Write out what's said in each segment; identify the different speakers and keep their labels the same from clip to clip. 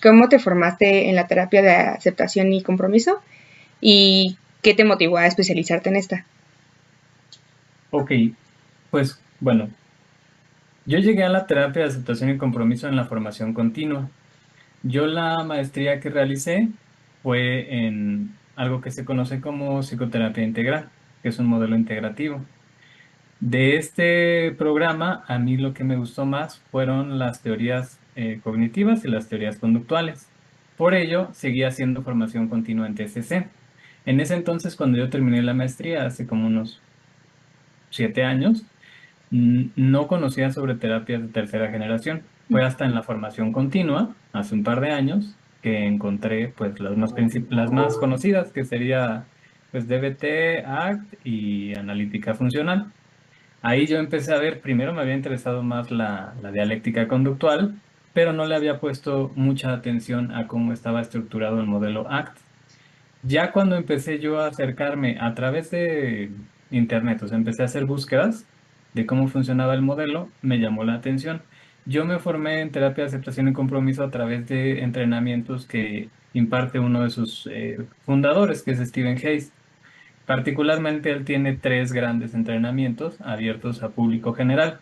Speaker 1: ¿Cómo te formaste en la terapia de aceptación y compromiso? ¿Y qué te motivó a especializarte en esta?
Speaker 2: Ok, pues bueno, yo llegué a la terapia de aceptación y compromiso en la formación continua. Yo la maestría que realicé fue en algo que se conoce como psicoterapia integral, que es un modelo integrativo. De este programa, a mí lo que me gustó más fueron las teorías cognitivas y las teorías conductuales. Por ello, seguí haciendo formación continua en TCC. En ese entonces, cuando yo terminé la maestría, hace como unos 7 años, no conocía sobre terapias de tercera generación. Fue hasta en la formación continua, hace un par de años, que encontré pues las más conocidas, que sería pues DBT, ACT y analítica funcional. Ahí yo empecé a ver, primero me había interesado más la dialéctica conductual, pero no le había puesto mucha atención a cómo estaba estructurado el modelo ACT. Ya cuando empecé yo a acercarme a través de internet, o sea, empecé a hacer búsquedas de cómo funcionaba el modelo, me llamó la atención. Yo me formé en terapia de aceptación y compromiso a través de entrenamientos que imparte uno de sus fundadores, que es Stephen Hayes. Particularmente, él tiene tres grandes entrenamientos abiertos a público general.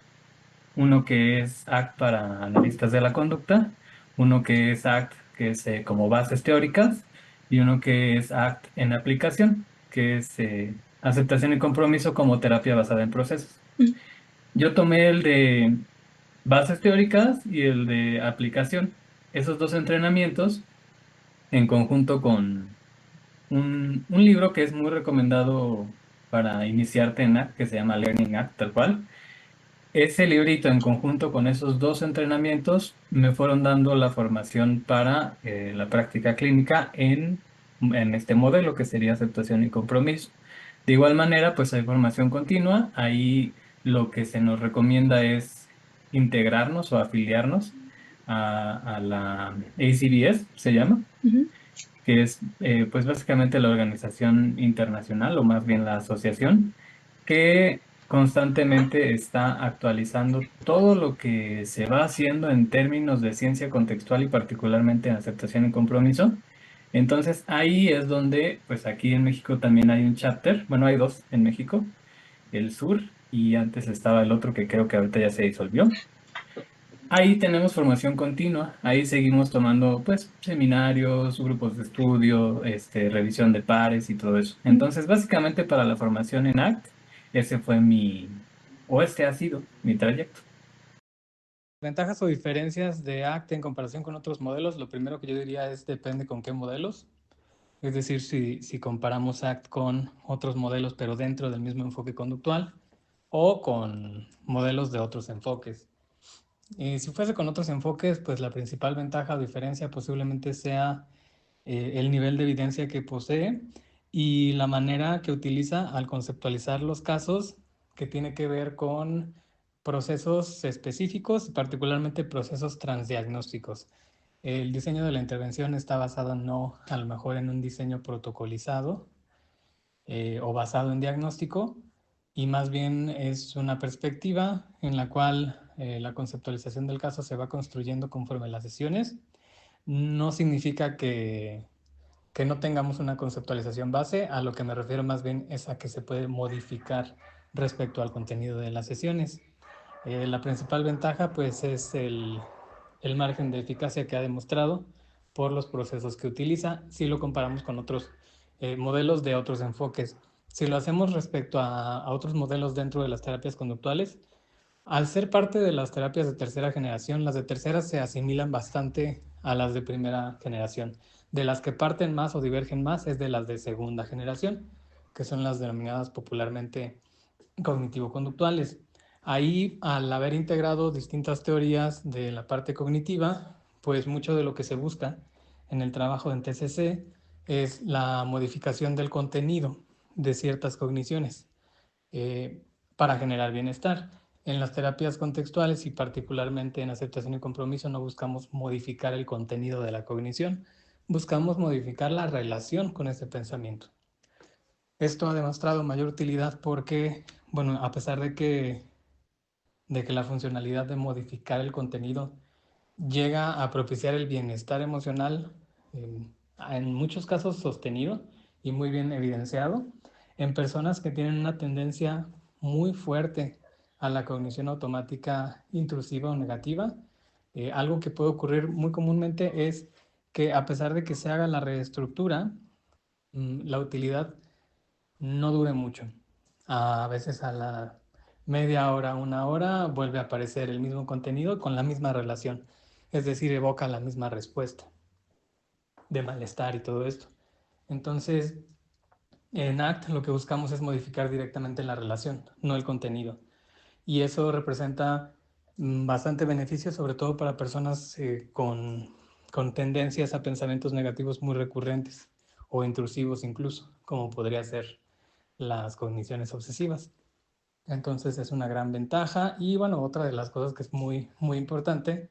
Speaker 2: Uno que es ACT para analistas de la conducta, uno que es ACT, que es como bases teóricas, y uno que es ACT en aplicación, que es aceptación y compromiso como terapia basada en procesos. Yo tomé el de bases teóricas y el de aplicación. Esos dos entrenamientos, en conjunto con un libro que es muy recomendado para iniciarte en ACT, que se llama Learning ACT, tal cual. Ese librito en conjunto con esos dos entrenamientos me fueron dando la formación para la práctica clínica en este modelo que sería aceptación y compromiso. De igual manera, pues hay formación continua. Ahí lo que se nos recomienda es integrarnos o afiliarnos a la ACBS, se llama,
Speaker 1: Ujú.
Speaker 2: que es pues básicamente la organización internacional o más bien la asociación que constantemente está actualizando todo lo que se va haciendo en términos de ciencia contextual y particularmente en aceptación y compromiso. Entonces ahí es donde, pues aquí en México también hay un chapter, bueno, hay dos en México, el sur y antes estaba el otro que creo que ahorita ya se disolvió. Ahí tenemos formación continua, ahí seguimos tomando pues seminarios, grupos de estudio, revisión de pares y todo eso. Entonces, básicamente para la formación en ACT, ese fue o este ha sido mi trayecto.
Speaker 3: Ventajas o diferencias de ACT en comparación con otros modelos, lo primero que yo diría es depende con qué modelos. Es decir, si comparamos ACT con otros modelos, pero dentro del mismo enfoque conductual, o con modelos de otros enfoques. Y si fuese con otros enfoques, pues la principal ventaja o diferencia posiblemente sea el nivel de evidencia que posee y la manera que utiliza al conceptualizar los casos, que tiene que ver con procesos específicos, particularmente procesos transdiagnósticos. El diseño de la intervención está basado no a lo mejor en un diseño protocolizado o basado en diagnóstico, y más bien es una perspectiva en la cual la conceptualización del caso se va construyendo conforme las sesiones. No significa que no tengamos una conceptualización base, a lo que me refiero más bien es a que se puede modificar respecto al contenido de las sesiones. La principal ventaja pues es el margen de eficacia que ha demostrado por los procesos que utiliza si lo comparamos con otros modelos de otros enfoques. Si lo hacemos respecto a otros modelos dentro de las terapias conductuales, al ser parte de las terapias de tercera generación, las de tercera se asimilan bastante a las de primera generación. De las que parten más o divergen más es de las de segunda generación, que son las denominadas popularmente cognitivo-conductuales. Ahí, al haber integrado distintas teorías de la parte cognitiva, pues mucho de lo que se busca en el trabajo en TCC es la modificación del contenido de ciertas cogniciones eh, para generar bienestar. En las terapias contextuales y particularmente en aceptación y compromiso no buscamos modificar el contenido de la cognición, buscamos modificar la relación con ese pensamiento. Esto ha demostrado mayor utilidad porque, bueno, a pesar de que la funcionalidad de modificar el contenido llega a propiciar el bienestar emocional, en muchos casos sostenido y muy bien evidenciado, en personas que tienen una tendencia muy fuerte a la cognición automática intrusiva o negativa. Algo que puede ocurrir muy comúnmente es que a pesar de que se haga la reestructura, la utilidad no dure mucho. A veces a la media hora, una hora, vuelve a aparecer el mismo contenido con la misma relación. Es decir, evoca la misma respuesta de malestar y todo esto. Entonces, en ACT lo que buscamos es modificar directamente la relación, no el contenido. Y eso representa bastante beneficio, sobre todo para personas con tendencias a pensamientos negativos muy recurrentes o intrusivos incluso, como podría ser las cogniciones obsesivas. Entonces es una gran ventaja. Y bueno, otra de las cosas que es muy, muy importante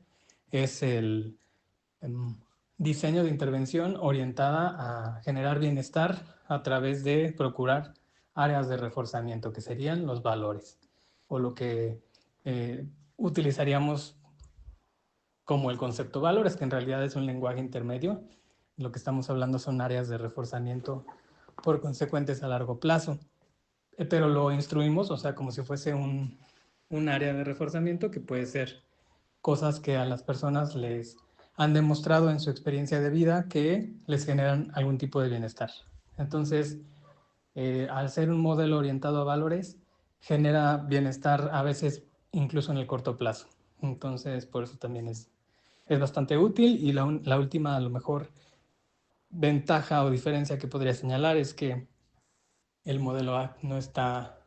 Speaker 3: es el diseño de intervención orientada a generar bienestar a través de procurar áreas de reforzamiento, que serían los valores, o lo que utilizaríamos como el concepto valores, que en realidad es un lenguaje intermedio. Lo que estamos hablando son áreas de reforzamiento por consecuentes a largo plazo. Pero lo instruimos, o sea, como si fuese un área de reforzamiento, que puede ser cosas que a las personas les han demostrado en su experiencia de vida que les generan algún tipo de bienestar. Entonces, al ser un modelo orientado a valores, genera bienestar a veces incluso en el corto plazo. Entonces, por eso también es bastante útil. Y la última, a lo mejor, ventaja o diferencia que podría señalar es que el modelo A no está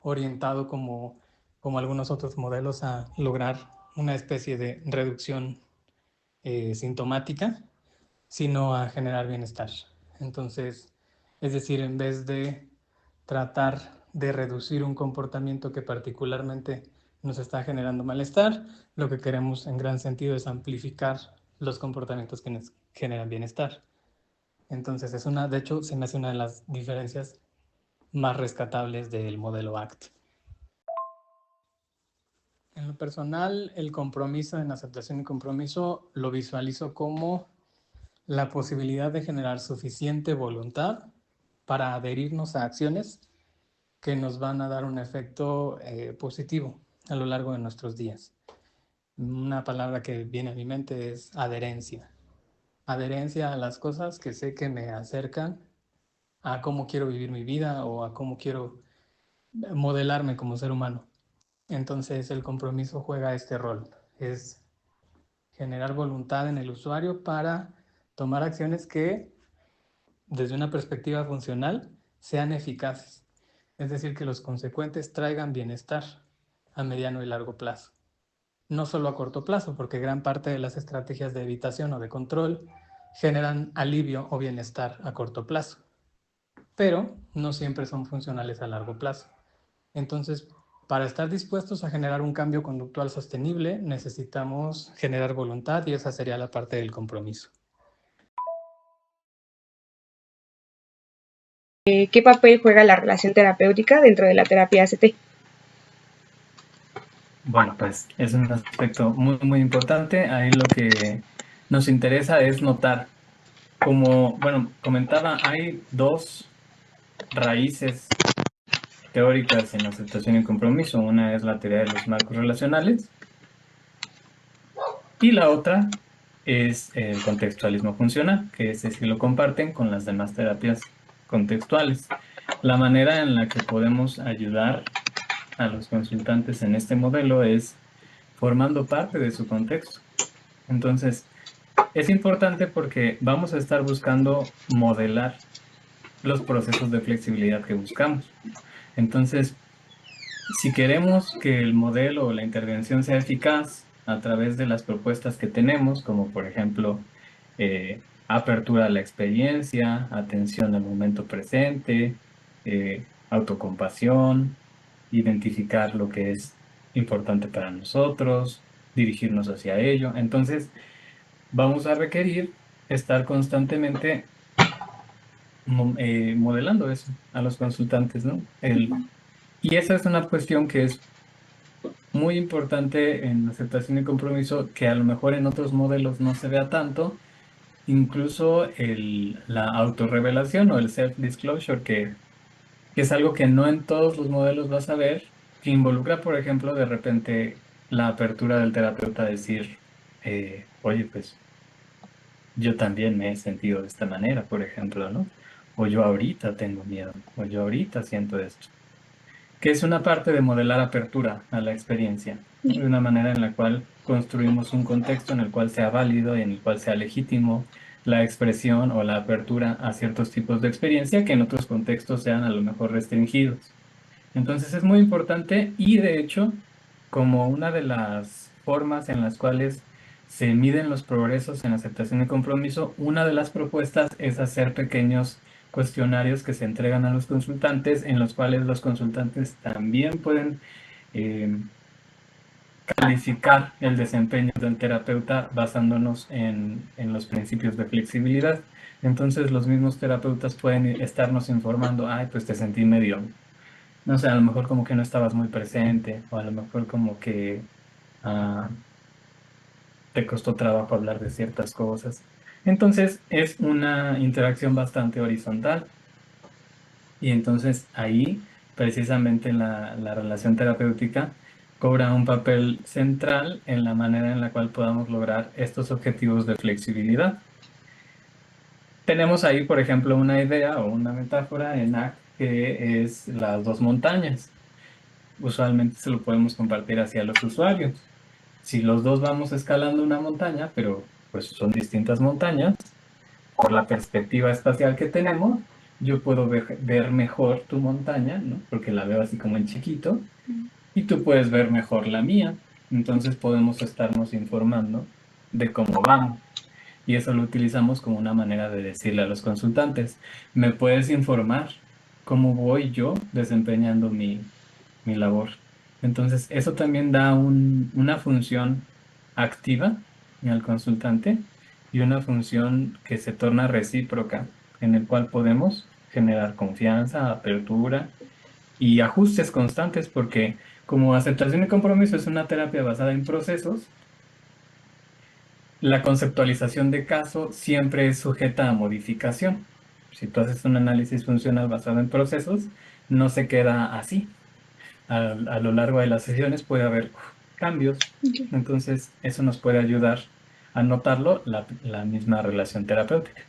Speaker 3: orientado como algunos otros modelos a lograr una especie de reducción sintomática, sino a generar bienestar. Entonces, es decir, en vez de tratar de reducir un comportamiento que particularmente nos está generando malestar, lo que queremos en gran sentido es amplificar los comportamientos que nos generan bienestar. Entonces, de hecho, se me hace una de las diferencias más rescatables del modelo ACT. En lo personal, el compromiso en aceptación y compromiso lo visualizo como la posibilidad de generar suficiente voluntad para adherirnos a acciones que nos van a dar un efecto positivo a lo largo de nuestros días. Una palabra que viene a mi mente es adherencia. Adherencia a las cosas que sé que me acercan a cómo quiero vivir mi vida o a cómo quiero modelarme como ser humano. Entonces el compromiso juega este rol, es generar voluntad en el usuario para tomar acciones que, desde una perspectiva funcional, sean eficaces. Es decir, que los consecuentes traigan bienestar a mediano y largo plazo. No solo a corto plazo, porque gran parte de las estrategias de evitación o de control generan alivio o bienestar a corto plazo, pero no siempre son funcionales a largo plazo. Entonces, para estar dispuestos a generar un cambio conductual sostenible, necesitamos generar voluntad, y esa sería la parte del compromiso.
Speaker 1: ¿Qué papel juega la relación terapéutica dentro de la terapia ACT?
Speaker 2: Bueno, pues es un aspecto muy, muy importante. Ahí lo que nos interesa es notar, como, bueno, comentaba, hay dos raíces teóricas en aceptación y compromiso. Una es la teoría de los marcos relacionales y la otra es el contextualismo funcional, que ese sí lo comparten con las demás terapias contextuales. La manera en la que podemos ayudar a los consultantes en este modelo es formando parte de su contexto. Entonces, es importante porque vamos a estar buscando modelar los procesos de flexibilidad que buscamos. Entonces, si queremos que el modelo o la intervención sea eficaz a través de las propuestas que tenemos, como por ejemplo, apertura a la experiencia, atención al momento presente, autocompasión, identificar lo que es importante para nosotros, dirigirnos hacia ello. Entonces, vamos a requerir estar constantemente modelando eso a los consultantes, ¿no? Y esa es una cuestión que es muy importante en aceptación y compromiso que a lo mejor en otros modelos no se vea tanto, incluso la autorrevelación o el self-disclosure, que es algo que no en todos los modelos vas a ver, que involucra, por ejemplo, de repente la apertura del terapeuta a decir, oye, pues yo también me he sentido de esta manera, por ejemplo, ¿no? O yo ahorita tengo miedo, o yo ahorita siento esto, que es una parte de modelar apertura a la experiencia, ¿no? De una manera en la cual construimos un contexto en el cual sea válido y en el cual sea legítimo la expresión o la apertura a ciertos tipos de experiencia que en otros contextos sean a lo mejor restringidos. Entonces es muy importante y de hecho, como una de las formas en las cuales se miden los progresos en aceptación y compromiso, una de las propuestas es hacer pequeños cuestionarios que se entregan a los consultantes, en los cuales los consultantes también pueden eh, calificar el desempeño del terapeuta basándonos en los principios de flexibilidad. Entonces los mismos terapeutas pueden estarnos informando, ay, pues te sentí medio, no sé, a lo mejor como que no estabas muy presente, o a lo mejor como que ah, te costó trabajo hablar de ciertas cosas. Entonces es una interacción bastante horizontal. Y entonces ahí, precisamente la relación terapéutica cobra un papel central en la manera en la cual podamos lograr estos objetivos de flexibilidad. Tenemos ahí, por ejemplo, una idea o una metáfora en ACT que es las dos montañas. Usualmente se lo podemos compartir hacia los usuarios. Si los dos vamos escalando una montaña, pero pues son distintas montañas, por la perspectiva espacial que tenemos, yo puedo ver mejor tu montaña, ¿no? Porque la veo así como en chiquito, y tú puedes ver mejor la mía. Entonces podemos estarnos informando de cómo vamos. Y eso lo utilizamos como una manera de decirle a los consultantes, ¿me puedes informar cómo voy yo desempeñando mi labor? Entonces, eso también da una función activa al consultante y una función que se torna recíproca, en el cual podemos generar confianza, apertura y ajustes constantes, porque como aceptación y compromiso es una terapia basada en procesos, la conceptualización de caso siempre es sujeta a modificación. Si tú haces un análisis funcional basado en procesos, no se queda así. A lo largo de las sesiones puede haber cambios.
Speaker 1: Ok.
Speaker 2: Entonces, eso nos puede ayudar a notarlo la misma relación terapéutica.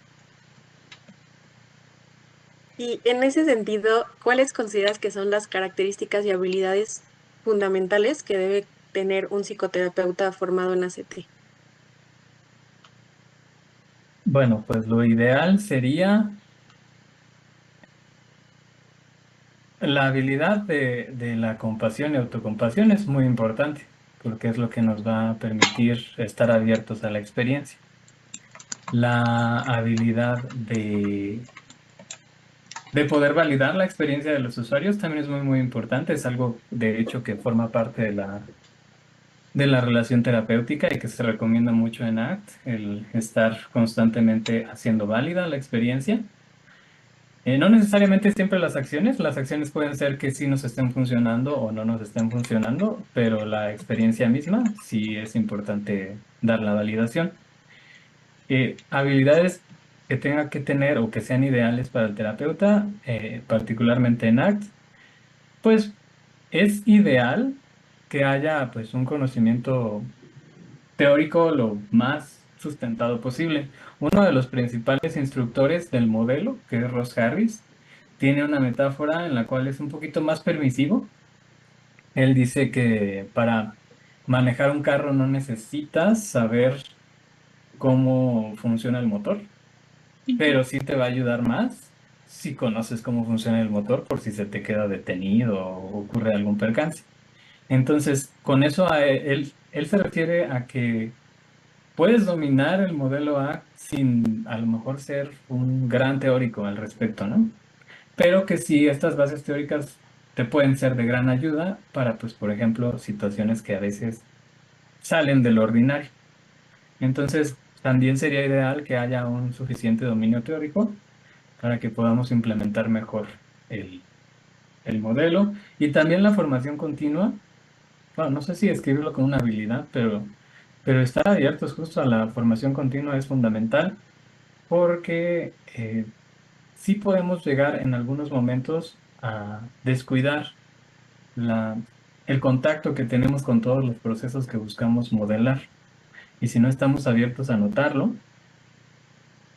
Speaker 4: Y en ese sentido, ¿cuáles consideras que son las características y habilidades fundamentales que debe tener un psicoterapeuta formado en ACT?
Speaker 2: Bueno, pues lo ideal sería la habilidad de la compasión y autocompasión es muy importante, porque es lo que nos va a permitir estar abiertos a la experiencia. La habilidad de poder validar la experiencia de los usuarios también es muy, muy importante. Es algo, de hecho, que forma parte de la relación terapéutica y que se recomienda mucho en ACT, el estar constantemente haciendo válida la experiencia. No necesariamente siempre las acciones pueden ser que sí nos estén funcionando o no nos estén funcionando, pero la experiencia misma sí es importante dar la validación. Habilidades que tenga que tener o que sean ideales para el terapeuta, particularmente en ACT, pues es ideal que haya pues un conocimiento teórico lo más sustentado posible. Uno de los principales instructores del modelo, que es Ross Harris, tiene una metáfora en la cual es un poquito más permisivo. Él dice que para manejar un carro no necesitas saber cómo funciona el motor, pero sí te va a ayudar más si conoces cómo funciona el motor por si se te queda detenido o ocurre algún percance. Entonces, con eso él se refiere a que puedes dominar el modelo A sin a lo mejor ser un gran teórico al respecto, ¿no? Pero que sí, estas bases teóricas te pueden ser de gran ayuda para, pues, por ejemplo, situaciones que a veces salen del ordinario. Entonces, también sería ideal que haya un suficiente dominio teórico para que podamos implementar mejor el, el modelo y también la formación continua bueno, no sé si escribirlo como una habilidad, pero estar abiertos justo a la formación continua es fundamental porque sí podemos llegar en algunos momentos a descuidar la, el contacto que tenemos con todos los procesos que buscamos modelar. Y si no estamos abiertos a notarlo,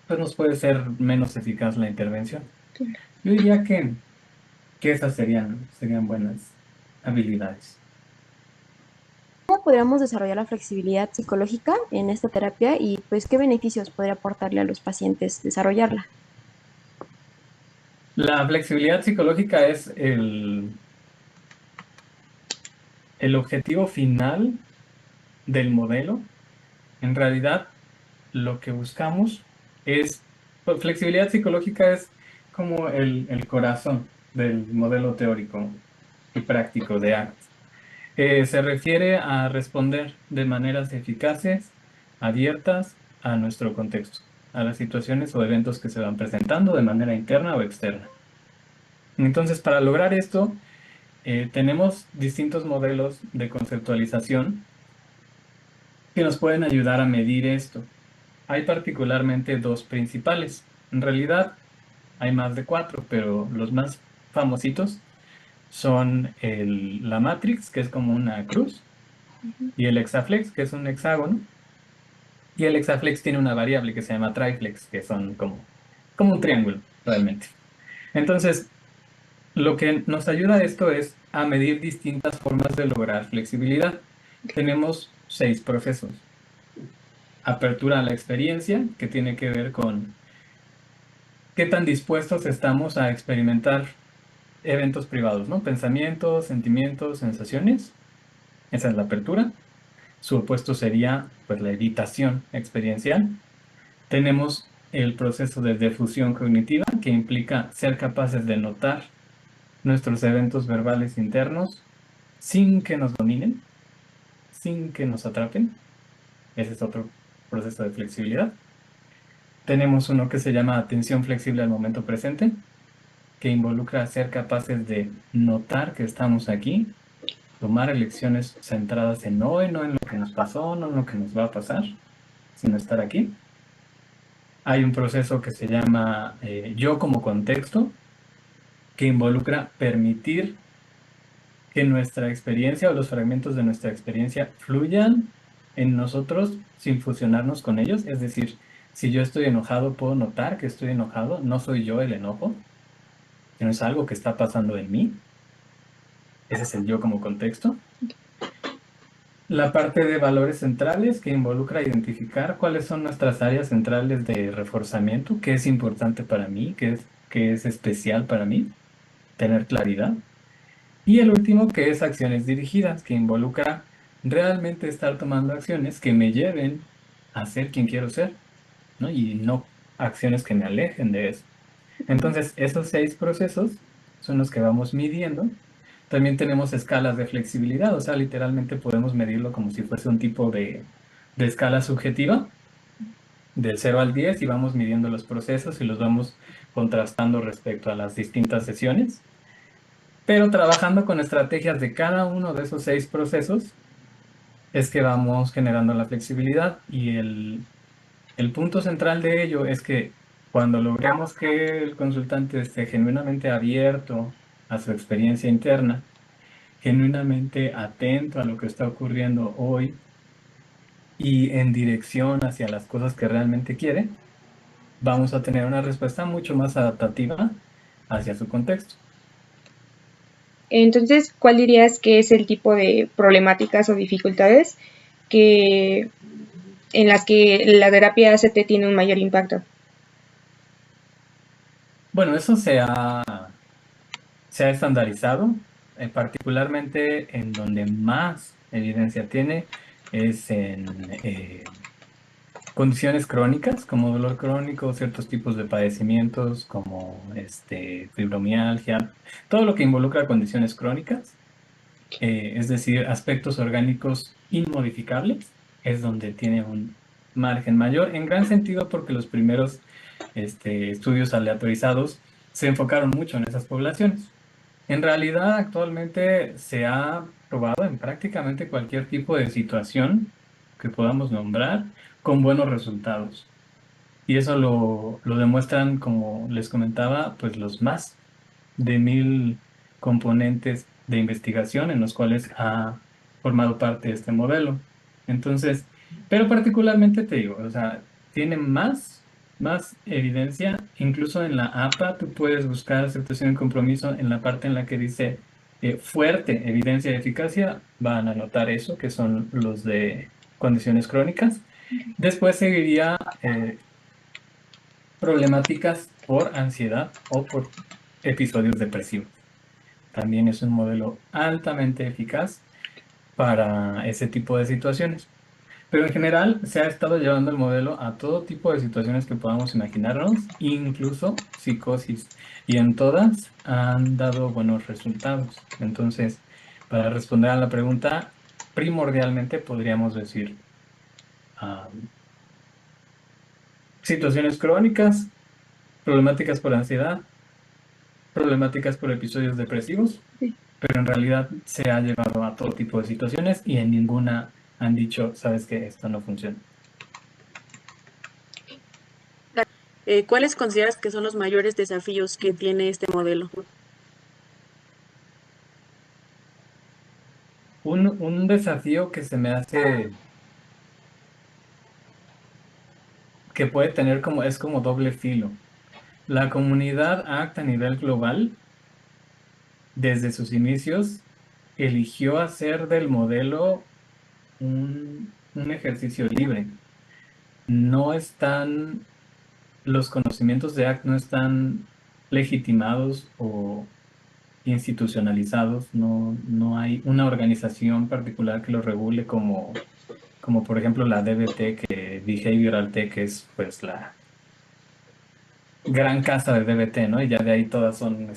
Speaker 2: pues nos puede ser menos eficaz la intervención. Yo diría que esas serían buenas habilidades.
Speaker 5: ¿Cómo podríamos desarrollar la flexibilidad psicológica en esta terapia y pues qué beneficios podría aportarle a los pacientes desarrollarla?
Speaker 2: La flexibilidad psicológica es el objetivo final del modelo. En realidad, lo que buscamos es, pues, flexibilidad psicológica es como el corazón del modelo teórico y práctico de ACT. Se refiere a responder de maneras eficaces, abiertas a nuestro contexto, a las situaciones o eventos que se van presentando de manera interna o externa. Entonces, para lograr esto, tenemos distintos modelos de conceptualización que nos pueden ayudar a medir esto. Hay particularmente dos principales. En realidad hay más de cuatro, pero los más famositos son la matrix, que es como una cruz, y el hexaflex, que es un hexágono, y el hexaflex tiene una variable que se llama triflex, que son como un triángulo, realmente. Entonces, lo que nos ayuda a esto es a medir distintas formas de lograr flexibilidad. Tenemos 6 procesos. Apertura a la experiencia, que tiene que ver con qué tan dispuestos estamos a experimentar eventos privados, ¿no? Pensamientos, sentimientos, sensaciones. Esa es la apertura. Su opuesto sería, pues, la evitación experiencial. Tenemos el proceso de defusión cognitiva, que implica ser capaces de notar nuestros eventos verbales internos sin que nos dominen, sin que nos atrapen. Ese es otro proceso de flexibilidad. Tenemos uno que se llama atención flexible al momento presente, que involucra ser capaces de notar que estamos aquí, tomar elecciones centradas en hoy, no en lo que nos pasó, no en lo que nos va a pasar, sino estar aquí. Hay un proceso que se llama yo como contexto, que involucra permitir que nuestra experiencia o los fragmentos de nuestra experiencia fluyan en nosotros sin fusionarnos con ellos. Es decir, si yo estoy enojado, puedo notar que estoy enojado, no soy yo el enojo, sino es algo que está pasando en mí. Ese es el yo como contexto. La parte de valores centrales, que involucra identificar cuáles son nuestras áreas centrales de reforzamiento, qué es importante para mí, qué es especial para mí, tener claridad. Y el último, que es acciones dirigidas, que involucra realmente estar tomando acciones que me lleven a ser quien quiero ser, ¿no? Y no acciones que me alejen de eso. Entonces, esos 6 procesos son los que vamos midiendo. También tenemos escalas de flexibilidad, o sea, literalmente podemos medirlo como si fuese un tipo de escala subjetiva, del 0 al 10, y vamos midiendo los procesos y los vamos contrastando respecto a las distintas sesiones. Pero trabajando con estrategias de cada uno de esos 6 procesos, es que vamos generando la flexibilidad. Y el punto central de ello es que cuando logremos que el consultante esté genuinamente abierto a su experiencia interna, genuinamente atento a lo que está ocurriendo hoy y en dirección hacia las cosas que realmente quiere, vamos a tener una respuesta mucho más adaptativa hacia su contexto.
Speaker 1: Entonces, ¿cuál dirías que es el tipo de problemáticas o dificultades en las que la terapia ACT tiene un mayor impacto?
Speaker 2: Bueno, eso se ha estandarizado, particularmente en donde más evidencia tiene es en condiciones crónicas, como dolor crónico, ciertos tipos de padecimientos como fibromialgia, todo lo que involucra condiciones crónicas, es decir, aspectos orgánicos inmodificables, es donde tiene un margen mayor, en gran sentido porque los primeros estudios aleatorizados se enfocaron mucho en esas poblaciones. En realidad, actualmente se ha probado en prácticamente cualquier tipo de situación que podamos nombrar con buenos resultados. Y eso lo demuestran, como les comentaba, pues los más de 1000 componentes de investigación en los cuales ha formado parte este modelo. Entonces, pero particularmente te digo, o sea, tiene más evidencia, incluso en la APA tú puedes buscar aceptación y compromiso en la parte en la que dice fuerte evidencia de eficacia, van a notar eso, que son los de condiciones crónicas. Después seguiría problemáticas por ansiedad o por episodios depresivos. También es un modelo altamente eficaz para ese tipo de situaciones. Pero en general se ha estado llevando el modelo a todo tipo de situaciones que podamos imaginarnos, incluso psicosis. Y en todas han dado buenos resultados. Entonces, para responder a la pregunta, primordialmente podríamos decir ah, situaciones crónicas, problemáticas por ansiedad, problemáticas por episodios depresivos,
Speaker 1: Sí.
Speaker 2: pero en realidad se ha llevado a todo tipo de situaciones y en ninguna han dicho, sabes que esto no funciona.
Speaker 4: ¿Cuáles consideras que son los mayores desafíos que tiene este modelo?
Speaker 2: Un desafío que se me hace que puede tener como es como doble filo. La comunidad ACT a nivel global, desde sus inicios, eligió hacer del modelo un ejercicio libre. No están, los conocimientos de ACT no están legitimados o institucionalizados, no hay una organización particular que lo regule como por ejemplo la DBT, que Behavioral Tech es pues la gran casa de DBT, ¿no? Y ya de ahí todas son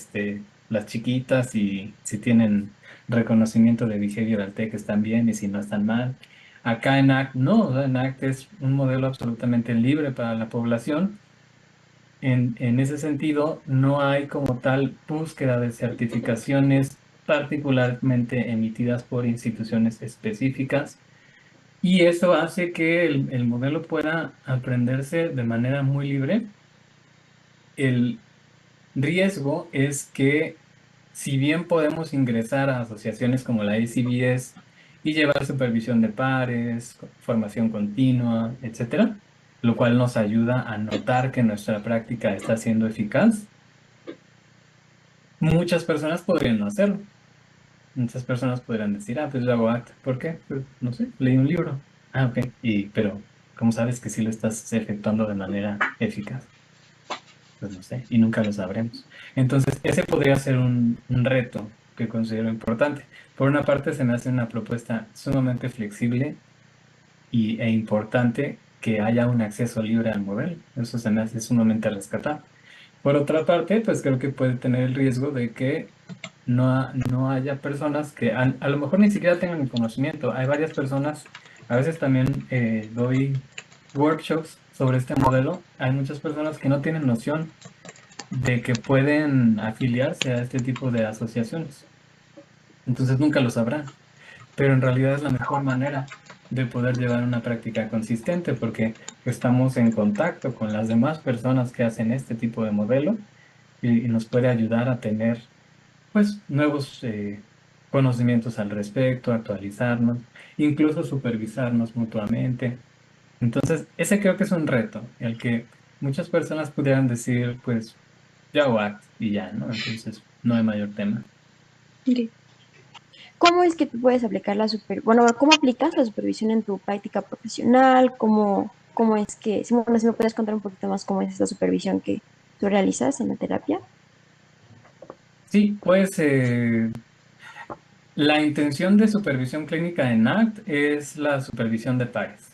Speaker 2: las chiquitas y si tienen reconocimiento de Behavioral Tech están bien y si no están mal. Acá en ACT no, o sea, en ACT es un modelo absolutamente libre para la población. En ese sentido, no hay como tal búsqueda de certificaciones particularmente emitidas por instituciones específicas y eso hace que el modelo pueda aprenderse de manera muy libre. El riesgo es que si bien podemos ingresar a asociaciones como la ACBS y llevar supervisión de pares, formación continua, etcétera, lo cual nos ayuda a notar que nuestra práctica está siendo eficaz, muchas personas podrían no hacerlo. Muchas personas podrían decir, pues yo hago ACT. ¿Por qué? Pues no sé, leí un libro. Ah, ok. Pero, ¿cómo sabes que sí lo estás efectuando de manera eficaz? Pues no sé, y nunca lo sabremos. Entonces, ese podría ser un reto que considero importante. Por una parte, se me hace una propuesta sumamente flexible e importante que haya un acceso libre al modelo. Eso se me hace sumamente rescatable. Por otra parte, pues creo que puede tener el riesgo de que no haya personas que a lo mejor ni siquiera tengan el conocimiento. Hay varias personas, a veces también doy workshops sobre este modelo. Hay muchas personas que no tienen noción de que pueden afiliarse a este tipo de asociaciones. Entonces nunca lo sabrán, pero en realidad es la mejor manera de poder llevar una práctica consistente porque estamos en contacto con las demás personas que hacen este tipo de modelo y nos puede ayudar a tener pues nuevos conocimientos al respecto, actualizarnos, incluso supervisarnos mutuamente. Entonces, ese creo que es un reto, el que muchas personas pudieran decir, pues, ya hago ACT y ya, ¿no? Entonces, no hay mayor tema.
Speaker 1: Ok.
Speaker 5: ¿Cómo es que tú puedes aplicar bueno, cómo aplicas la supervisión en tu práctica profesional? ¿Cómo es que, bueno, si me puedes contar un poquito más cómo es esta supervisión que tú realizas en la terapia?
Speaker 2: Sí, pues la intención de supervisión clínica en ACT es la supervisión de pares.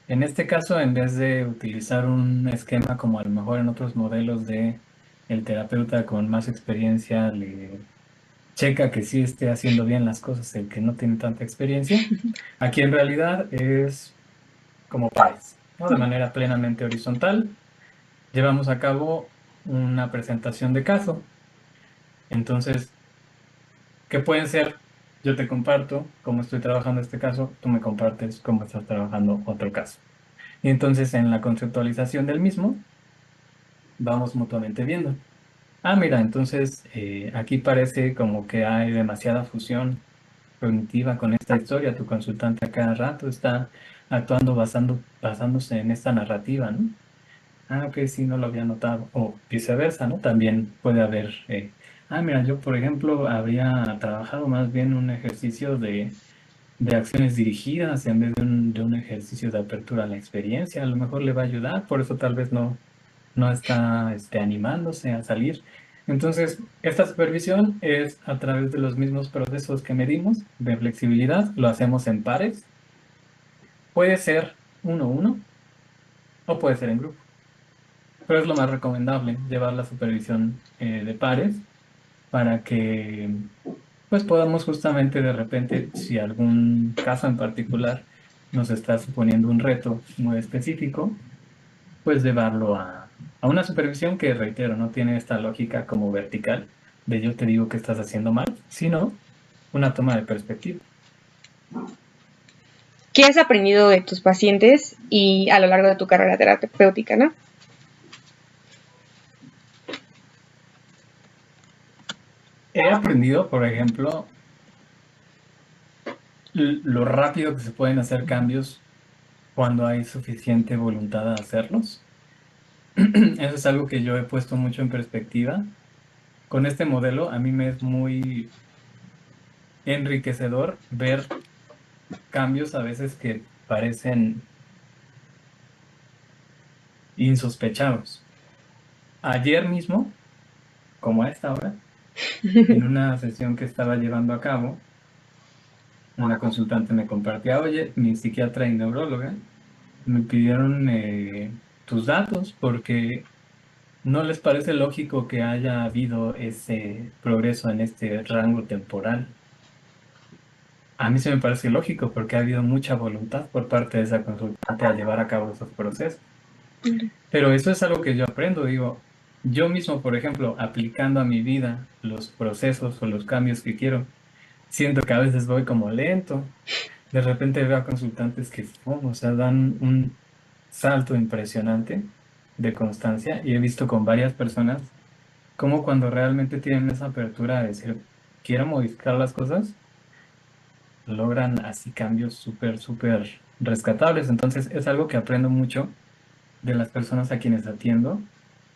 Speaker 2: En este caso, en vez de utilizar un esquema como a lo mejor en otros modelos de el terapeuta con más experiencia le checa que sí esté haciendo bien las cosas el que no tiene tanta experiencia, aquí en realidad es como pares, ¿no? De manera plenamente horizontal. Llevamos a cabo una presentación de caso. Entonces, ¿qué pueden ser yo te comparto cómo estoy trabajando este caso, tú me compartes cómo estás trabajando otro caso. Y entonces en la conceptualización del mismo, vamos mutuamente viendo. Ah, mira, entonces aquí parece como que hay demasiada fusión cognitiva con esta historia. Tu consultante a cada rato está actuando basándose en esta narrativa, ¿no? Ah, ok, sí, no lo había notado. O viceversa, ¿no? También puede haber... mira, yo, por ejemplo, habría trabajado más bien un ejercicio de acciones dirigidas en vez de un ejercicio de apertura a la experiencia. A lo mejor le va a ayudar, por eso tal vez no está animándose a salir. Entonces, esta supervisión es a través de los mismos procesos que medimos de flexibilidad, lo hacemos en pares. Puede ser uno a uno o puede ser en grupo, pero es lo más recomendable llevar la supervisión de pares para que pues podamos justamente de repente, si algún caso en particular nos está suponiendo un reto muy específico, pues llevarlo a una supervisión que, reitero, no tiene esta lógica como vertical de yo te digo que estás haciendo mal, sino una toma de perspectiva.
Speaker 1: ¿Qué has aprendido de tus pacientes y a lo largo de tu carrera terapéutica, no?
Speaker 2: He aprendido, por ejemplo, lo rápido que se pueden hacer cambios cuando hay suficiente voluntad de hacerlos. Eso es algo que yo he puesto mucho en perspectiva. Con este modelo, a mí me es muy enriquecedor ver cambios a veces que parecen insospechados. Ayer mismo, como a esta hora, en una sesión que estaba llevando a cabo, una consultante me compartía, oye, mi psiquiatra y neuróloga me pidieron tus datos porque no les parece lógico que haya habido ese progreso en este rango temporal. A mí se me parece lógico porque ha habido mucha voluntad por parte de esa consultante a llevar a cabo esos procesos. Pero eso es algo que yo aprendo, digo, yo mismo, por ejemplo, aplicando a mi vida los procesos o los cambios que quiero, siento que a veces voy como lento. De repente veo a consultantes que, o sea, dan un salto impresionante de constancia y he visto con varias personas cómo cuando realmente tienen esa apertura a decir, quiero modificar las cosas, logran así cambios súper, súper rescatables. Entonces es algo que aprendo mucho de las personas a quienes atiendo,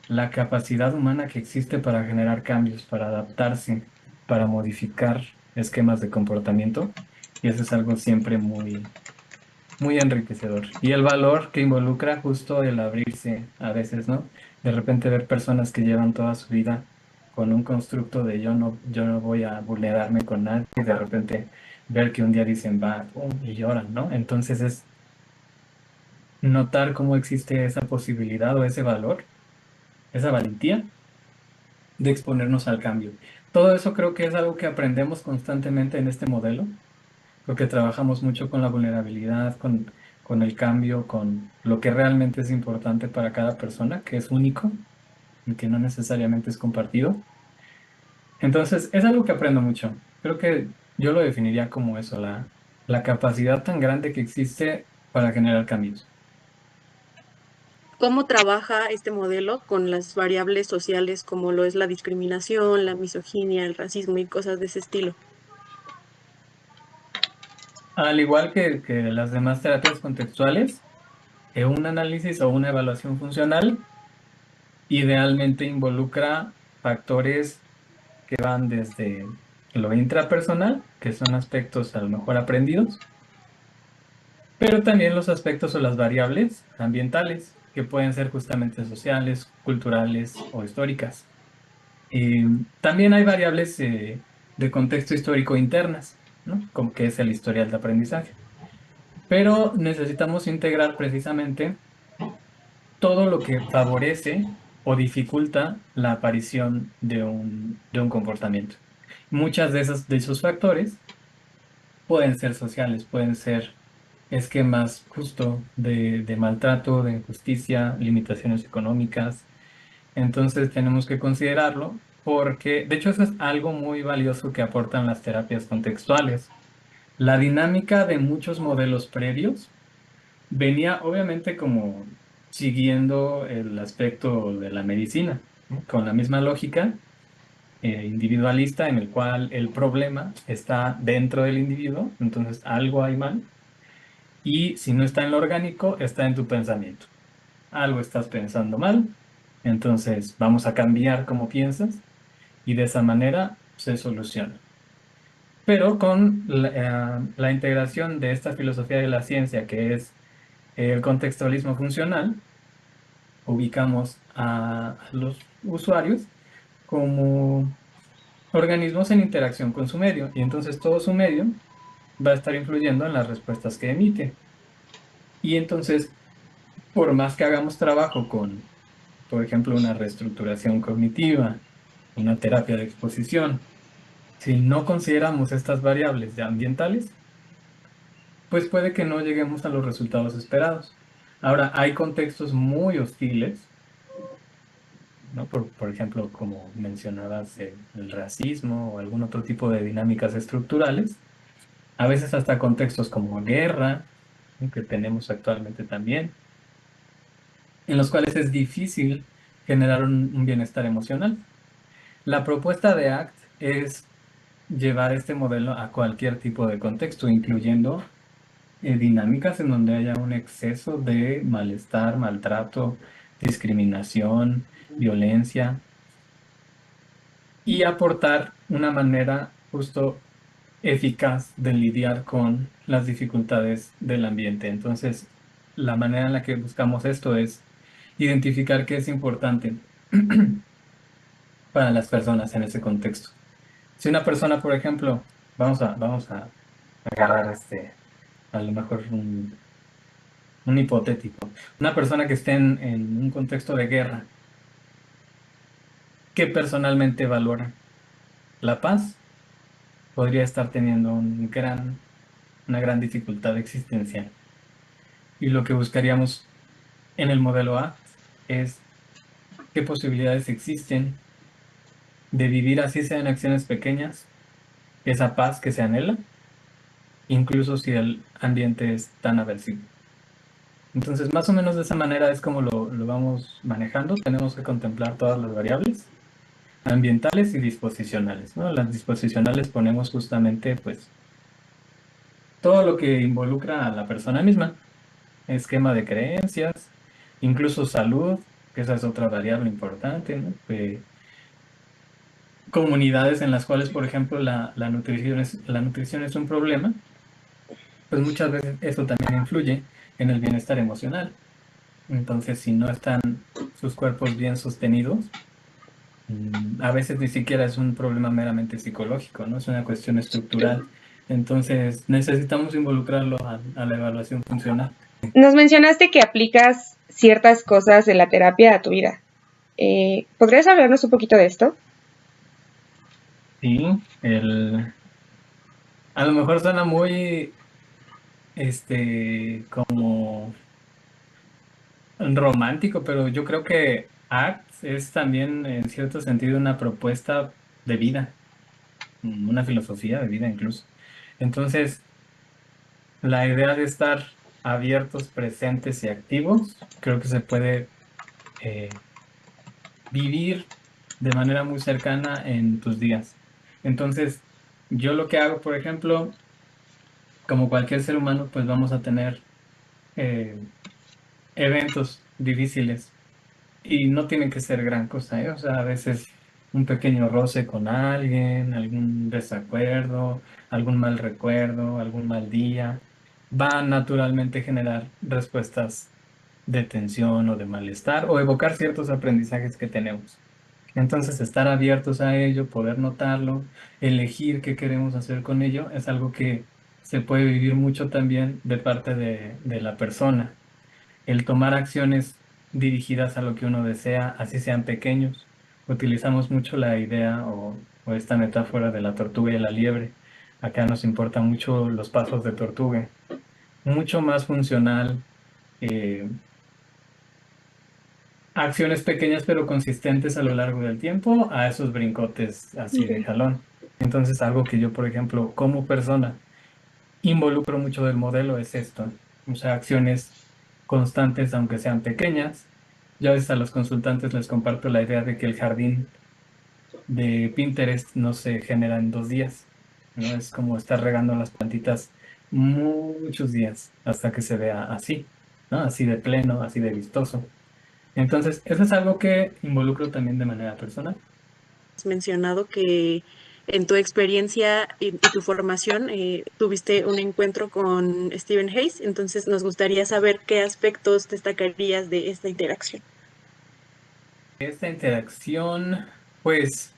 Speaker 2: la capacidad humana que existe para generar cambios, para adaptarse, para modificar esquemas de comportamiento. Y eso es algo siempre muy enriquecedor. Y el valor que involucra justo el abrirse a veces, ¿no? De repente ver personas que llevan toda su vida con un constructo de yo no voy a vulnerarme con nadie, y de repente ver que un día dicen va, pum, y lloran, ¿no? Entonces es notar cómo existe esa posibilidad o ese valor, esa valentía de exponernos al cambio. Todo eso creo que es algo que aprendemos constantemente en este modelo, porque trabajamos mucho con la vulnerabilidad, con el cambio, con lo que realmente es importante para cada persona, que es único y que no necesariamente es compartido. Entonces, es algo que aprendo mucho. Creo que yo lo definiría como eso, la capacidad tan grande que existe para generar cambios.
Speaker 4: ¿Cómo trabaja este modelo con las variables sociales como lo es la discriminación, la misoginia, el racismo y cosas de ese estilo?
Speaker 2: Al igual que las demás terapias contextuales, un análisis o una evaluación funcional idealmente involucra factores que van desde lo intrapersonal, que son aspectos a lo mejor aprendidos, pero también los aspectos o las variables ambientales, que pueden ser justamente sociales, culturales o históricas. Y también hay variables de contexto histórico internas, ¿no? Como que es el historial de aprendizaje. Pero necesitamos integrar precisamente todo lo que favorece o dificulta la aparición de un comportamiento. Muchas de esos factores pueden ser sociales, pueden ser esquemas justo de maltrato, de injusticia, limitaciones económicas. Entonces tenemos que considerarlo porque, de hecho, eso es algo muy valioso que aportan las terapias contextuales. La dinámica de muchos modelos previos venía obviamente como siguiendo el aspecto de la medicina, ¿no? Con la misma lógica individualista en el cual el problema está dentro del individuo, entonces algo hay mal, y si no está en lo orgánico, está en tu pensamiento. Algo estás pensando mal, entonces vamos a cambiar cómo piensas y de esa manera se soluciona. Pero con la integración de esta filosofía de la ciencia, que es el contextualismo funcional, ubicamos a los usuarios como organismos en interacción con su medio, y entonces todo su medio va a estar influyendo en las respuestas que emite. Y entonces, por más que hagamos trabajo con, por ejemplo, una reestructuración cognitiva, una terapia de exposición, si no consideramos estas variables ambientales, pues puede que no lleguemos a los resultados esperados. Ahora, hay contextos muy hostiles, ¿no? Por ejemplo, como mencionabas, el racismo o algún otro tipo de dinámicas estructurales, a veces hasta contextos como guerra, ¿no? Que tenemos actualmente también, en los cuales es difícil generar un bienestar emocional. La propuesta de ACT es llevar este modelo a cualquier tipo de contexto, incluyendo dinámicas en donde haya un exceso de malestar, maltrato, discriminación, violencia, y aportar una manera justo eficaz de lidiar con las dificultades del ambiente. Entonces, la manera en la que buscamos esto es identificar qué es importante para las personas en ese contexto. Si una persona, por ejemplo, vamos a agarrar a lo mejor un hipotético, una persona que esté en un contexto de guerra, ¿qué personalmente valora? La paz podría estar teniendo una gran dificultad existencial. Y lo que buscaríamos en el modelo A es qué posibilidades existen de vivir, así sean acciones pequeñas, esa paz que se anhela, incluso si el ambiente es tan aversivo. Entonces, más o menos de esa manera es como lo vamos manejando. Tenemos que contemplar todas las variables ambientales y disposicionales, ¿no? Las disposicionales ponemos justamente, pues, todo lo que involucra a la persona misma, esquema de creencias, incluso salud, que esa es otra variable importante, ¿no? Comunidades en las cuales, por ejemplo, la nutrición es un problema, pues muchas veces eso también influye en el bienestar emocional. Entonces, si no están sus cuerpos bien sostenidos, a veces ni siquiera es un problema meramente psicológico, ¿no? Es una cuestión estructural. Entonces, necesitamos involucrarlo a la evaluación funcional.
Speaker 1: Nos mencionaste que aplicas ciertas cosas de la terapia a tu vida. ¿Podrías hablarnos un poquito de esto?
Speaker 2: Sí, a lo mejor suena muy, como romántico, pero yo creo que ACT es también en cierto sentido una propuesta de vida, una filosofía de vida incluso. Entonces, la idea de estar abiertos, presentes y activos, creo que se puede vivir de manera muy cercana en tus días. Entonces, yo lo que hago, por ejemplo, como cualquier ser humano, pues vamos a tener eh, eventos difíciles y no tienen que ser gran cosa, ¿eh? O sea, a veces un pequeño roce con alguien, algún desacuerdo, algún mal recuerdo, algún mal día, va a naturalmente generar respuestas de tensión o de malestar o evocar ciertos aprendizajes que tenemos. Entonces, estar abiertos a ello, poder notarlo, elegir qué queremos hacer con ello, es algo que se puede vivir mucho también de parte de la persona. El tomar acciones dirigidas a lo que uno desea, así sean pequeños. Utilizamos mucho la idea o esta metáfora de la tortuga y la liebre. Acá nos importan mucho los pasos de tortuga. Mucho más funcional eh, acciones pequeñas pero consistentes a lo largo del tiempo a esos brincotes así de
Speaker 1: Ok.
Speaker 2: jalón. Entonces, algo que yo, por ejemplo, como persona, involucro mucho del modelo es esto. O sea, acciones constantes, aunque sean pequeñas. Yo a veces a los consultantes les comparto la idea de que el jardín de Pinterest no se genera en 2 días, ¿no? Es como estar regando las plantitas muchos días hasta que se vea así, ¿no? Así de pleno, así de vistoso. Entonces, eso es algo que involucro también de manera personal.
Speaker 4: Has mencionado que en tu experiencia y tu formación tuviste un encuentro con Stephen Hayes, entonces nos gustaría saber qué aspectos destacarías de esta interacción.
Speaker 2: Esta interacción, pues,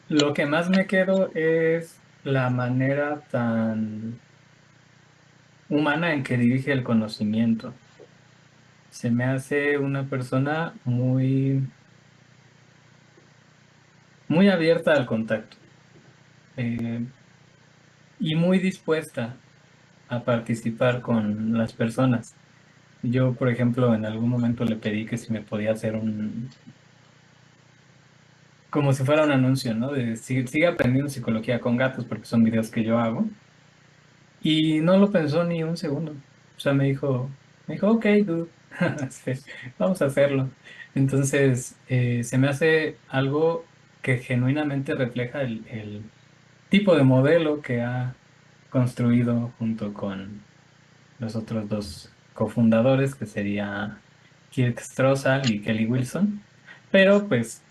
Speaker 2: lo que más me quedo es la manera tan humana en que dirige el conocimiento. Se me hace una persona muy abierta al contacto, eh, y muy dispuesta a participar con las personas. Yo, por ejemplo, en algún momento le pedí que si me podía hacer como si fuera un anuncio, ¿no? De sigue aprendiendo psicología con gatos, porque son videos que yo hago. Y no lo pensó ni un segundo. O sea, me dijo, ok, dude, sí, vamos a hacerlo. Entonces, se me hace algo que genuinamente refleja el tipo de modelo que ha construido junto con los otros dos cofundadores, que sería Kirk Strossal y Kelly Wilson. Pero, pues,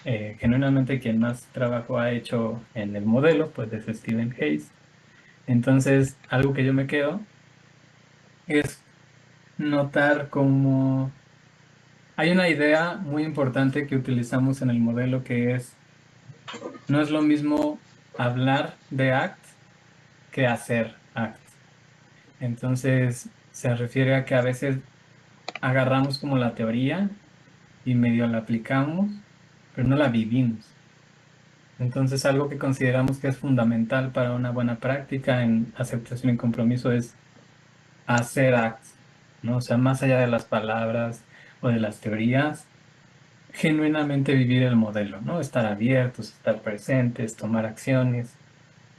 Speaker 2: genuinamente quien más trabajo ha hecho en el modelo, pues es Stephen Hayes. Entonces, algo que yo me quedo es notar cómo hay una idea muy importante que utilizamos en el modelo, que es, no es lo mismo hablar de ACT que hacer ACT. Entonces, se refiere a que a veces agarramos como la teoría y medio la aplicamos, pero no la vivimos. Entonces, algo que consideramos que es fundamental para una buena práctica en aceptación y compromiso es hacer acts, ¿no? O sea, más allá de las palabras o de las teorías, genuinamente vivir el modelo, ¿no? Estar abiertos, estar presentes, tomar acciones.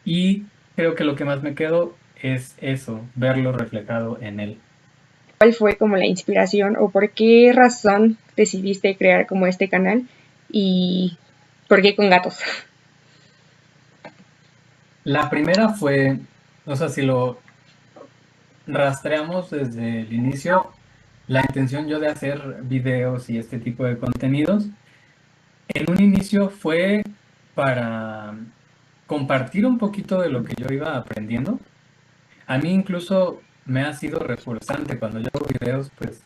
Speaker 2: Y creo que lo que más me quedo es eso, verlo reflejado en él.
Speaker 1: ¿Cuál fue como la inspiración o por qué razón decidiste crear como este canal y por qué con gatos?
Speaker 2: La primera fue, o sea, si lo rastreamos desde el inicio, la intención yo de hacer videos y este tipo de contenidos, en un inicio fue para compartir un poquito de lo que yo iba aprendiendo. A mí incluso me ha sido reforzante cuando yo hago videos, pues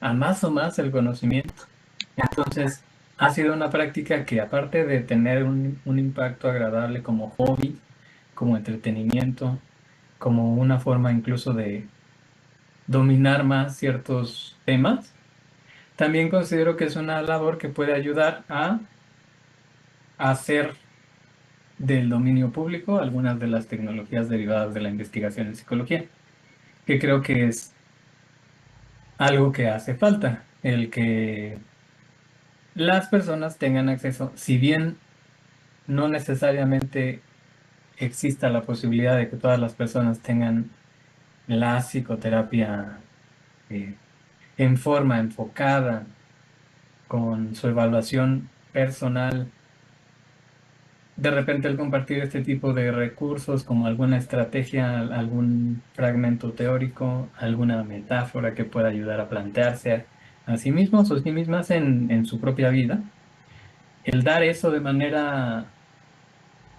Speaker 2: a más o más el conocimiento. Entonces, ha sido una práctica que, aparte de tener un impacto agradable como hobby, como entretenimiento, como una forma incluso de dominar más ciertos temas, también considero que es una labor que puede ayudar a hacer del dominio público algunas de las tecnologías derivadas de la investigación en psicología, que creo que es algo que hace falta, el que las personas tengan acceso, si bien no necesariamente exista la posibilidad de que todas las personas tengan la psicoterapia eh, en forma enfocada, con su evaluación personal. De repente, el compartir este tipo de recursos como alguna estrategia, algún fragmento teórico, alguna metáfora que pueda ayudar a plantearse a sí mismos o sí mismas en su propia vida, el dar eso de manera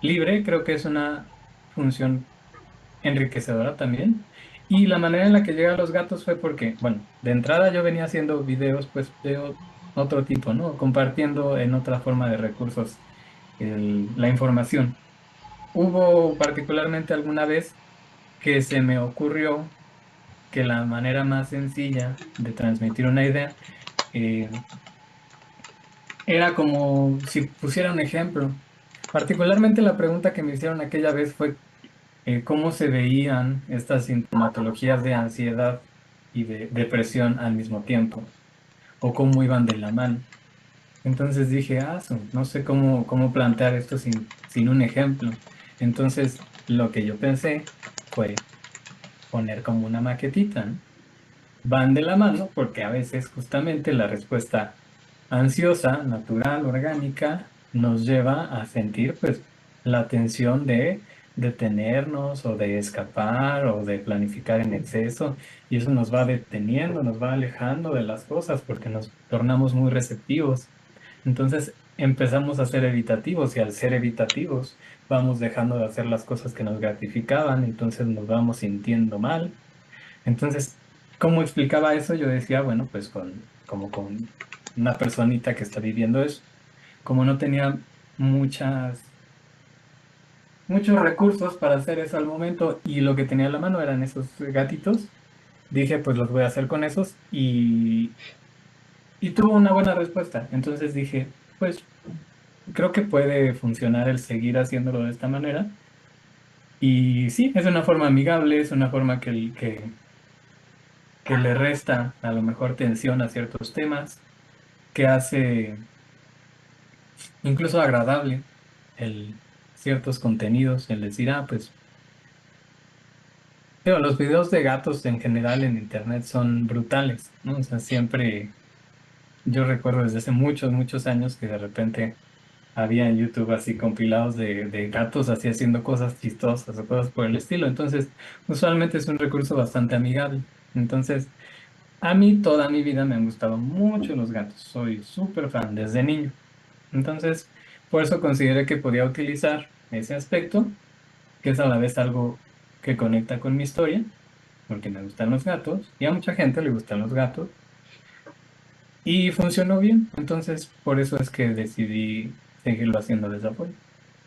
Speaker 2: libre creo que es una función enriquecedora también. Y la manera en la que llega a los gatos fue porque, bueno, de entrada yo venía haciendo videos pues de otro tipo, ¿no? Compartiendo en otra forma de recursos la información. Hubo particularmente alguna vez que se me ocurrió que la manera más sencilla de transmitir una idea eh, era como si pusiera un ejemplo. Particularmente la pregunta que me hicieron aquella vez fue cómo se veían estas sintomatologías de ansiedad y de depresión al mismo tiempo, o cómo iban de la mano. Entonces dije, no sé cómo plantear esto sin un ejemplo. Entonces lo que yo pensé fue poner como una maquetita, ¿no? Van de la mano porque a veces justamente la respuesta ansiosa, natural, orgánica, nos lleva a sentir pues la tensión de detenernos o de escapar o de planificar en exceso, y eso nos va deteniendo, nos va alejando de las cosas porque nos tornamos muy receptivos. Entonces empezamos a ser evitativos, y al ser evitativos vamos dejando de hacer las cosas que nos gratificaban, entonces nos vamos sintiendo mal. Entonces, ¿cómo explicaba eso? Yo decía, bueno, pues como con una personita que está viviendo eso, como no tenía muchos recursos para hacer eso al momento, y lo que tenía a la mano eran esos gatitos, dije, pues los voy a hacer con esos, y tuvo una buena respuesta. Entonces dije, pues creo que puede funcionar el seguir haciéndolo de esta manera. Y sí, es una forma amigable, es una forma que le resta a lo mejor tensión a ciertos temas, que hace incluso agradable el ciertos contenidos, el decir, pues, los videos de gatos en general en internet son brutales, ¿no? O sea, siempre, yo recuerdo desde hace muchos años que de repente había en YouTube así compilados de gatos así haciendo cosas chistosas o cosas por el estilo. Entonces, usualmente es un recurso bastante amigable. Entonces, a mí toda mi vida me han gustado mucho los gatos. Soy súper fan desde niño. Entonces, por eso consideré que podía utilizar ese aspecto, que es a la vez algo que conecta con mi historia, porque me gustan los gatos, y a mucha gente le gustan los gatos, y funcionó bien. Entonces, por eso es que decidí seguirlo haciendo de esa forma.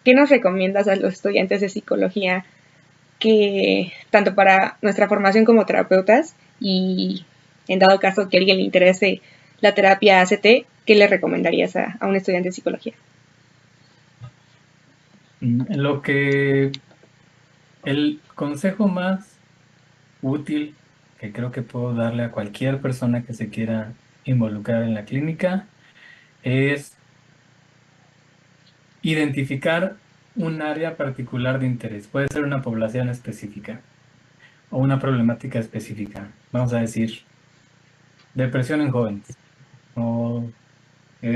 Speaker 1: ¿Qué nos recomiendas a los estudiantes de psicología que, tanto para nuestra formación como terapeutas, y en dado caso que a alguien le interese la terapia ACT, qué le recomendarías a un estudiante de psicología?
Speaker 2: Lo que el consejo más útil que creo que puedo darle a cualquier persona que se quiera involucrar en la clínica es identificar un área particular de interés. Puede ser una población específica o una problemática específica. Vamos a decir, depresión en jóvenes o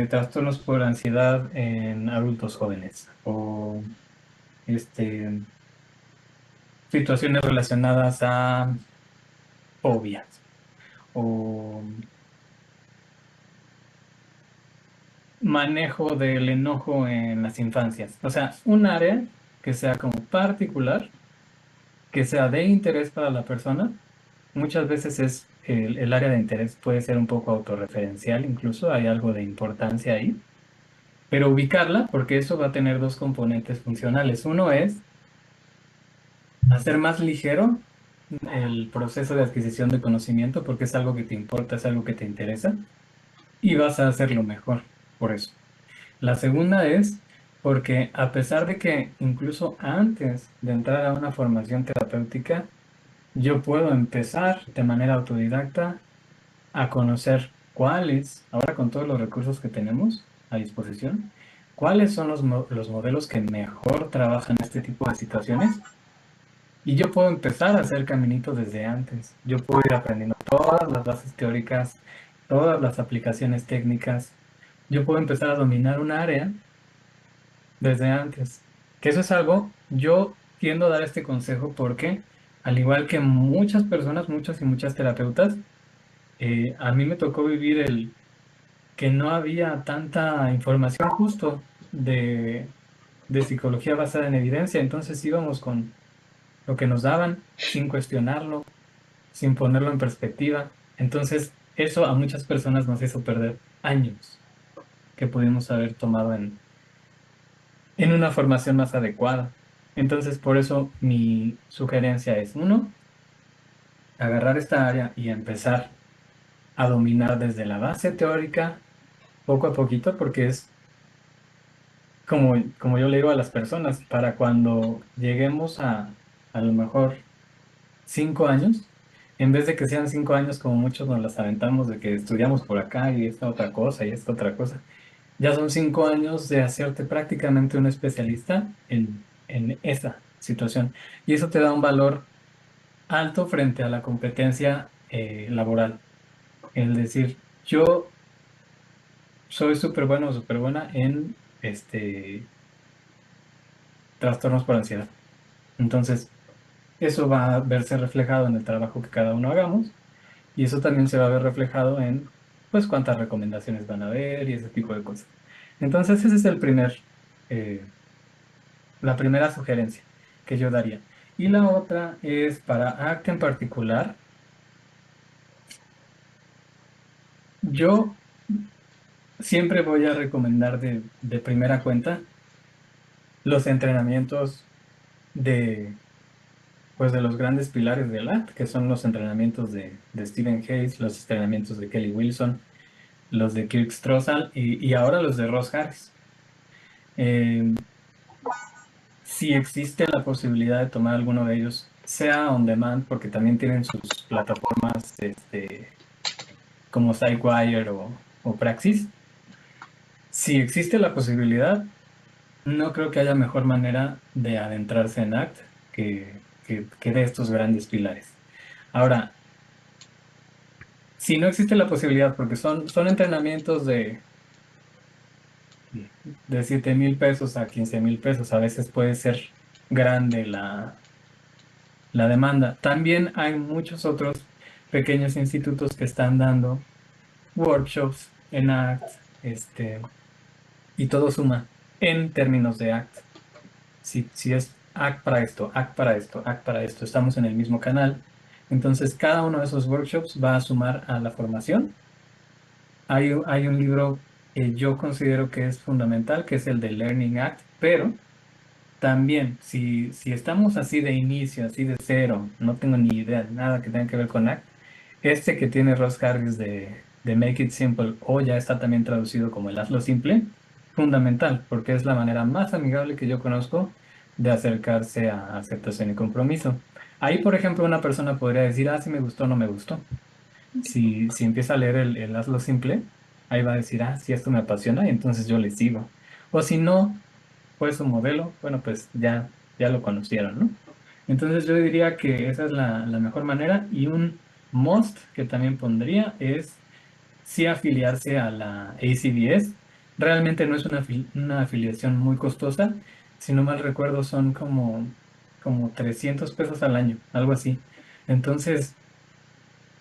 Speaker 2: trastornos por ansiedad en adultos jóvenes, o este, situaciones relacionadas a fobias, o manejo del enojo en las infancias. O sea, un área que sea como particular, que sea de interés para la persona. Muchas veces el área de interés puede ser un poco autorreferencial, incluso hay algo de importancia ahí, pero ubicarla, porque eso va a tener dos componentes funcionales. Uno es hacer más ligero el proceso de adquisición de conocimiento, porque es algo que te importa, es algo que te interesa, y vas a hacerlo mejor por eso. La segunda es porque, a pesar de que incluso antes de entrar a una formación terapéutica, yo puedo empezar de manera autodidacta a conocer cuáles, ahora con todos los recursos que tenemos a disposición, cuáles son los modelos que mejor trabajan este tipo de situaciones. Y yo puedo empezar a hacer caminito desde antes. Yo puedo ir aprendiendo todas las bases teóricas, todas las aplicaciones técnicas. Yo puedo empezar a dominar un área desde antes. Que eso es algo, yo tiendo a dar este consejo porque, al igual que muchas personas, muchas y muchas terapeutas, a mí me tocó vivir el que no había tanta información justo de psicología basada en evidencia. Entonces íbamos con lo que nos daban sin cuestionarlo, sin ponerlo en perspectiva. Entonces, eso a muchas personas nos hizo perder años que pudimos haber tomado en una formación más adecuada. Entonces, por eso mi sugerencia es, uno, agarrar esta área y empezar a dominar desde la base teórica, poco a poquito, porque es como yo le digo a las personas, para cuando lleguemos a lo mejor 5 años, En vez de que sean 5 años como muchos nos las aventamos de que estudiamos por acá y esta otra cosa y esta otra cosa. Ya son 5 años de hacerte prácticamente un especialista en esa situación. Y eso te da un valor alto frente a la competencia laboral. Es decir, yo soy súper bueno o súper buena en trastornos por ansiedad. Entonces, eso va a verse reflejado en el trabajo que cada uno hagamos y eso también se va a ver reflejado en, pues, cuántas recomendaciones van a haber y ese tipo de cosas. Entonces, ese es eh, la primera sugerencia que yo daría. Y la otra es para ACT en particular. Yo siempre voy a recomendar de primera cuenta los entrenamientos de, pues, de los grandes pilares del ACT, que son los entrenamientos de Stephen Hayes, los entrenamientos de Kelly Wilson, los de Kirk Strossal y ahora los de Ross Harris. Eh, si existe la posibilidad de tomar alguno de ellos, sea on demand, porque también tienen sus plataformas como SiteWire o Praxis. Si existe la posibilidad, no creo que haya mejor manera de adentrarse en ACT que de estos grandes pilares. Ahora, si no existe la posibilidad, porque son entrenamientos de 7,000 pesos a 15,000 pesos, a veces puede ser grande la demanda. También hay muchos otros pequeños institutos que están dando workshops en ACT, y todo suma en términos de ACT. Si es ACT para esto, ACT para esto, ACT para esto, estamos en el mismo canal. Entonces, cada uno de esos workshops va a sumar a la formación. Hay un libro que yo considero que es fundamental, que es el de Learning Act, pero también, si estamos así de inicio, así de cero, no tengo ni idea de nada que tenga que ver con ACT, este que tiene Ross Harris de Make It Simple, o ya está también traducido como el Hazlo Simple, fundamental, porque es la manera más amigable que yo conozco de acercarse a aceptación y compromiso. Ahí, por ejemplo, una persona podría decir, ah, sí me gustó, no me gustó. Si empieza a leer el Hazlo Simple, ahí va a decir, ah, sí, esto me apasiona, y entonces yo le sigo. O si no, fue su modelo, bueno, pues ya lo conocieron, ¿no? Entonces yo diría que esa es la mejor manera y un must que también pondría es sí afiliarse a la ACDS. Realmente no es una afiliación muy costosa, si no mal recuerdo son como 300 pesos al año, algo así. Entonces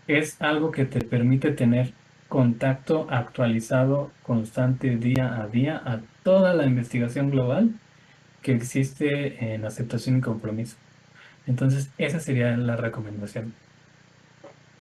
Speaker 2: es algo que te permite tener contacto actualizado constante día a día a toda la investigación global que existe en aceptación y compromiso. Entonces, esa sería la recomendación.